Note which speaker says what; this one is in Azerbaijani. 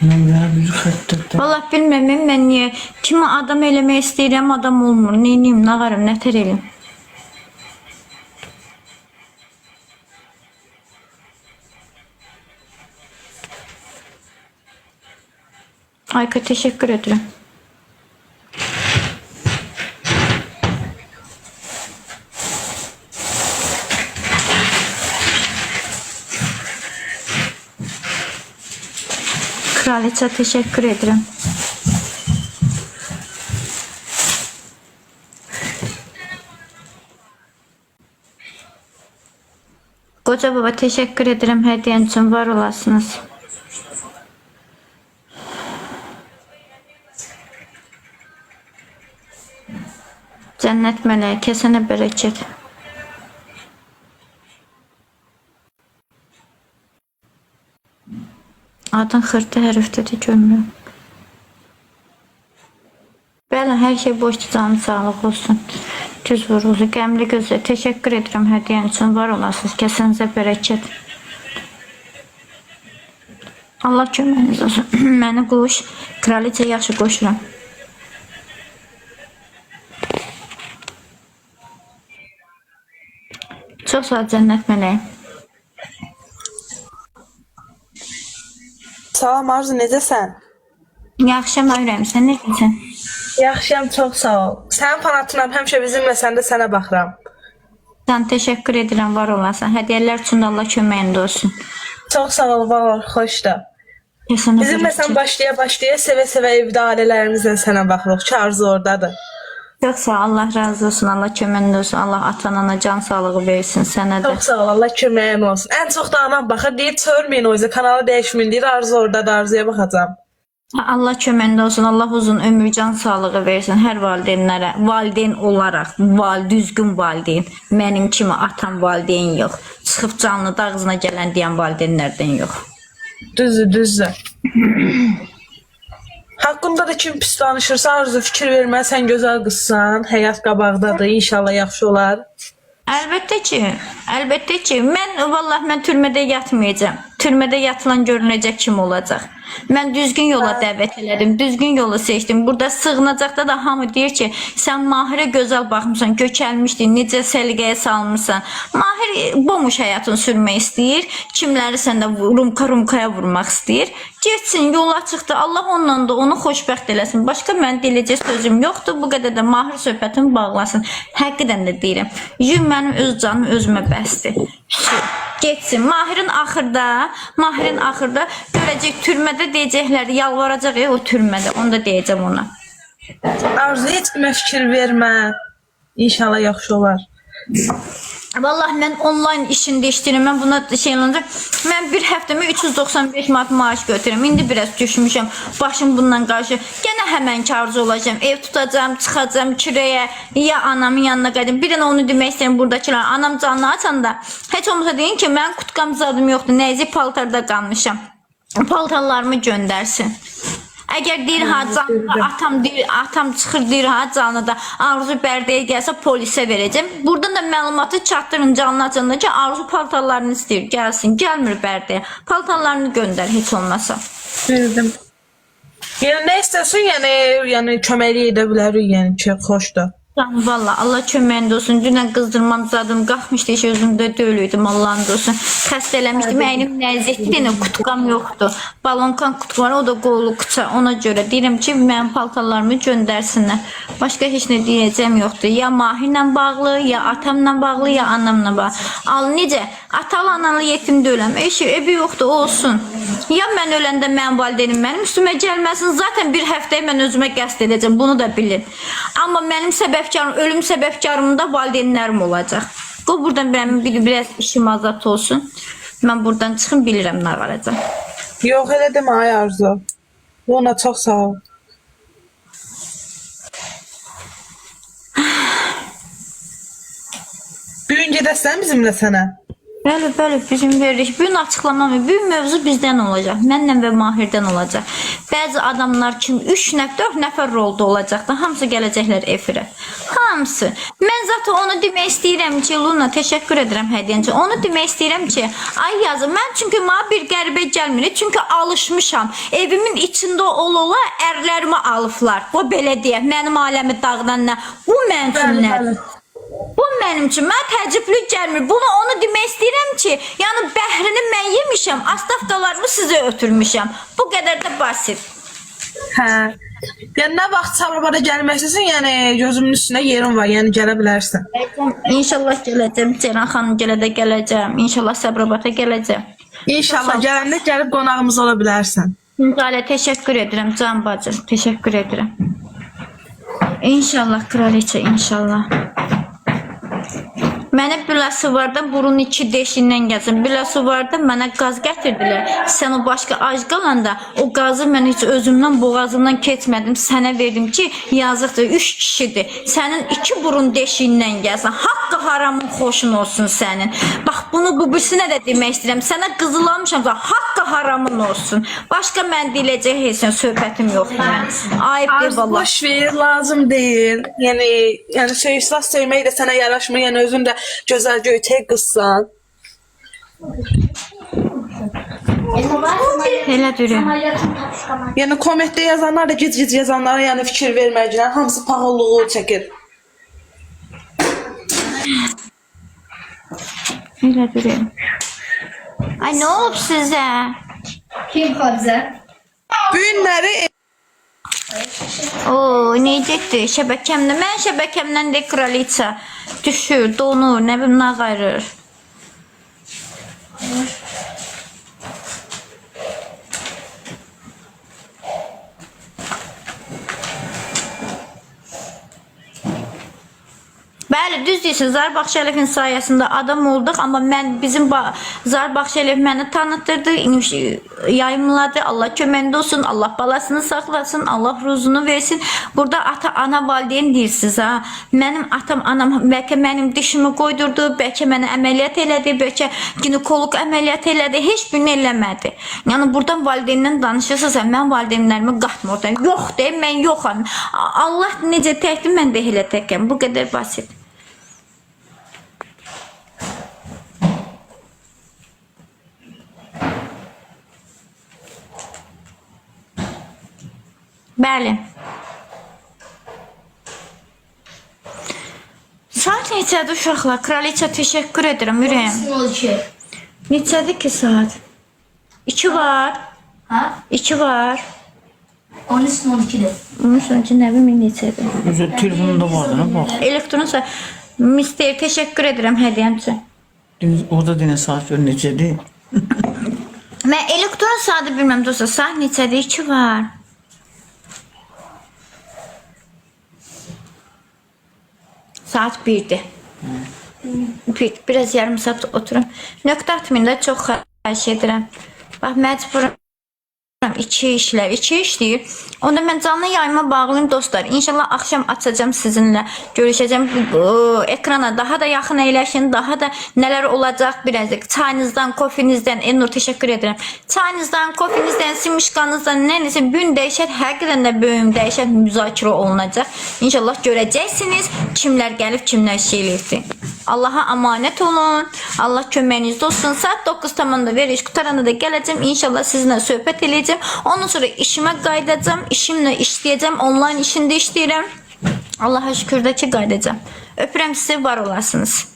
Speaker 1: Nömrə bizi xəttətdə.
Speaker 2: Vallahi bilməm mən niyə kimi adam eləmək istəyirəm, adam olmur. Neyniyim, nağarım, nətər eləyim? Ayka teşekkür ederim. Kraliçe teşekkür ederim. Koca baba teşekkür ederim hediyen için, var olasınız. Cennet meleği kesene bereket. Adın xırtı hərfdə də görmürəm. Bəli, hər şey boşdur, canı sağlıq olsun. Düz vuruldu, qəmli gözlə. Teşekkür ederim hədiyyən üçün, var olasınız. Kəsinizə bərəkət. Allah köməyiniz olsun. Məni qoş, kraliçə yaxşı qoşuram. Çox sağ ol, cənnət mələyi.
Speaker 3: Salam Arzu, necəsən?
Speaker 2: Yaxşıyam Öyrəm, sən necəsən?
Speaker 3: Yaxşıyam, çox sağ ol. Sənin fanatınam, həmişə bizimlə, sən də sənə baxıram.
Speaker 2: Sən teşekkür edirəm, var olasın. Hədiyələr üçün də Allah köməyində olsun.
Speaker 3: Çox sağ ol, var, xoşdur.
Speaker 2: Kəsinə
Speaker 3: Bizimlə sən başlaya sevə-sevə evdə ailələrimizlə sənə baxırıq ki, Arzu oradadır.
Speaker 2: Çox sağ ol, Allah razı olsun, Allah köməyində olsun, Allah ata-anana can sağlığı versin sənə də.
Speaker 3: Çox sağ ol, Allah köməyin olsun. Ən çox da anam baxır, deyir, çörməyin o yüzden kanalı dəyişməyin, deyir, Arzu oradadır, Arzuya baxacağım.
Speaker 2: Allah köməyində olsun, Allah uzun ömür, can sağlığı versin hər valideynlərə. Valideyn olaraq, düzgün valideyn, mənim kimi atam valideyn yox. Çıxıb canlı da ağzına gələn deyən valideynlərdən yox.
Speaker 3: Düzdür. Haqqında da kim pis danışırsa, Arzu fikir vermə, sən gözəl qızsan, həyat qabaqdadır, inşallah yaxşı olar.
Speaker 2: Əlbəttə ki, mən türmədə yatmayacağam. Türmədə yatılan görünəcək kim olacaq? Mən düzgün yola dəvət elədim, düzgün yolu seçdim. Burada sığınacaqda da hamı deyir ki, sən Mahirə gözəl baxmısan, kökəlmişdin, necə səliqəyə salmırsan. Mahir bomuş həyatını sürmək istəyir, kimləri səndə rumkaya vurmaq istəyir. Getsin, yola çıxdı, Allah ondan da onu xoşbəxt eləsin. Başqa mən deyəcək sözüm yoxdur, bu qədər də Mahir söhbətini bağlasın. Həqiqdən də deyirəm, mənim öz canım özümə bəsdir. Getsin, Mahirin axırda görəcək türmədə deyəcəklər, yalvaracaq o türmədə, onu da deyəcəm ona.
Speaker 3: Arzu, heç kimə fikir vermə, inşallah yaxşı olar.
Speaker 2: Vallahi mən onlayn işində işləyirəm, mən buna şey olacaq. Mən bir həftəmə 395 manat maaş götürürəm. İndi biraz düşmüşəm, başım bundan qarşı. Gənə həmən Arzu olacağam, ev tutacağam, çıxacağam kürəyə, ya anamın yanına qayıdım. Bir dənə onu demək istəyirəm buradakılar. Anam canını açanda heç olmasa deyin ki, mən qutqam zadım yoxdur, nəyizi paltarda qalmışam. Paltarlarımı göndərsin. Əgər deyir atam çıxır deyir canlıda Arzu Bərdəyə gəlsə polisə verəcəm. Buradan da məlumatı çatdırın canlı açanda ki, Arzu paltarlarını istəyir, gəlsin. Gəlmir Bərdəyə. Paltarlarını göndər heç olmasa.
Speaker 3: Bildim. Yəni nə istəsən, yəni köməklik edə bilərik, yəni ki, xoşdur.
Speaker 2: Valla Allah köməyində olsun. Dünən qızdırmam zadım qalxmışdı, heç özümdə dölüydüm, Allah'ın olsun. Xəstə eləmişdim, əynim nəzikdir, yenə qutqam yoxdur. Balonkan qutqu var, o da qolu qıça. Ona görə deyirəm ki, mənim paltarlarımı göndərsinlər. Başqa heç nə deyəcəm yoxdur. Ya Mahirlə bağlı, ya atamla bağlı, ya anamla bağlı. Necə? Atalı analı yetim deyiləm. Evi yoxdur, olsun. Ya mən öləndə mənim valideynim mənim üstümə gəlməsin. Zaten bir həftəyə mən özümə qəsd edəcəm, bunu da bilin. Amma mənim ölüm səbəbkarım da valideynlərim olacaq. Qoy buradan biraz işim azad olsun. Mən buradan çıxım, bilirəm nə qalacaq.
Speaker 3: Yox, elə demə ay Arzu. Ona çox sağ ol. Bu gün gedəsən bizimlə sənə?
Speaker 2: Bəli, bizim veririk. Bütün açıqlamamı, bütün mövzu bizdən olacaq. Mənlə və Mahirdən olacaq. Bəzi adamlar kimi 3 nəfər, 4 nəfər rolda olacaq da, hamısı gələcəklər efirə. Hamısı. Mən zaten onu demək istəyirəm ki, Luna, təşəkkür edirəm hədiyyən üçün. Onu demək istəyirəm ki, ay yazı, mən çünki mənə bir qəribə gəlmir. Çünki alışmışam. Evimin içində ola ərlərimi alıblar. Bu belə deyək, mənim aləmi dağdan nə? Bu mənim üçün nədir? Bu mənim üçün mən təəccüblü gəlmir. Bunu onu demək istəyirəm ki, yəni bəhrini mən yemişəm, astaftalarımı sizə ötürmüşəm. Bu qədər də basit.
Speaker 3: Hə. Yəni nə vaxt Sabirabada gəlmək istəsən, yəni gözümün üstünə yerim var, yəni gələ bilərsən.
Speaker 2: İnşallah gələcəm. Ceyran xanım gələdə gələcəm. İnşallah Sabirabada gələcəm.
Speaker 3: İnşallah gələndə gəlib qonağımız ola bilərsən.
Speaker 2: Müqalə təşəkkür edirəm can bacım. Təşəkkür edirəm. İnşallah kraliçə, inşallah. Mənə bilası var da burun 2 deşindən gəlsin. Bilası var da mənə qaz gətirdilər. Sən o başqa ac qalanda o qazı mən heç özümdən boğazımdan keçmədim. Sənə verdim ki, yazıqdır, 3 kişidir. Sənin 2 burun deşindən gəlsin. Haqqı haramın xoşun olsun sənin. Bax bunu bu birisinə də demək istəyirəm. Sənə qızılamışam da haqqı haramın olsun. Başqa mən deyiləcək heç söhbətim yoxdur mən. Ayıbdır vallahi.
Speaker 3: Boş ver, lazım deyil. Yəni söysüz söymək də sənə yaraşmır. Yəni özün də gözəl göyçək qızsan.
Speaker 2: Elə durun.
Speaker 3: Yəni kommentdə yazanlar da gic-gic yazanlara yəni fikir verməyəcəklər. Hamısı pahalılığı çəkir.
Speaker 2: Elə durun. Ay nə olub sizə?
Speaker 1: Kim Xabzə?
Speaker 3: Bu günləri
Speaker 2: Oo, necədir? Şəbəkəmdə. Mən şəbəkəmdən də kraliça düşür, donur, nə bilim, ağarır. Bəli, düz deyirsən. Zahir Baxşəliyevin sayəsində adam olduq, amma bizim Zahir Baxşəliyev məni tanıtdırdı, yayımladı. Allah köməyində olsun, Allah balasını saxlasın, Allah ruzunu versin. Burada ata, ana, valideyn deyirsiniz ha. Mənim atam, anam bəlkə mənim dişimi qoydurdu, bəlkə mənə əməliyyat elədi, bəlkə ginekoloq əməliyyat elədi, heç birini eləmədi. Yəni buradan valideyndən danışırsınız, mən valideynlərimi qatmırdım. Yox deyim, mən yoxam. Allah necə təkdir, mən də elə təkəm. Bu qədər basit. Bəli. Saat neçədir uşaqlar? Kraliçə təşəkkür edirəm, ürəyim.
Speaker 1: 12.
Speaker 2: Neçədir ki saat? 2 var.
Speaker 1: Ha?
Speaker 2: 2 var.
Speaker 1: 13-12'dir.
Speaker 2: Onun üçün nə bilim neçədir?
Speaker 4: Özü telefonunda vardı, ne bak.
Speaker 2: Elektron saat. Mister təşəkkür edirəm hədiyyəm üçün.
Speaker 4: Orada dine saat gör necədir.
Speaker 2: Mən elektron saatı bilməm dostlar. Saat neçədir? 2 var. Saat 1'dir. Biraz yarım saat oturum. Nöqtə atmayın da çox xahiş edirəm. Bax məcburam. 2 işləyir. Onda mən canlı yayıma bağlayayım dostlar. İnşallah akşam açacağım sizinlə. Görüşəcəm. Ekrana daha da yaxın əyləşin. Daha da nələr olacaq birazcık. Çayınızdan, kofenizdən. Elnur təşəkkür edirəm. Çayınızdan, kofenizdən, simişkanızdan nəyəsə gün dəyişər. Həqiqətən də böyüm dəyişər. Müzakirə olunacaq. İnşallah görəcəksiniz. Kimlər gəlib, kimlər şeyləyirdi. Allah'a emanet olun. Allah köməyinizdə olsun. Saat 9 tamamında veriş qutaranda da gələcəm. İnşallah sizinlə söhbət edəcəm. Ondan sonra işimə qayıdacağım. İşimlə işləyəcəm. Online işində işləyirəm. Allah'a şükür də ki qayıdacağım. Öpürəm sizi, var olasınız.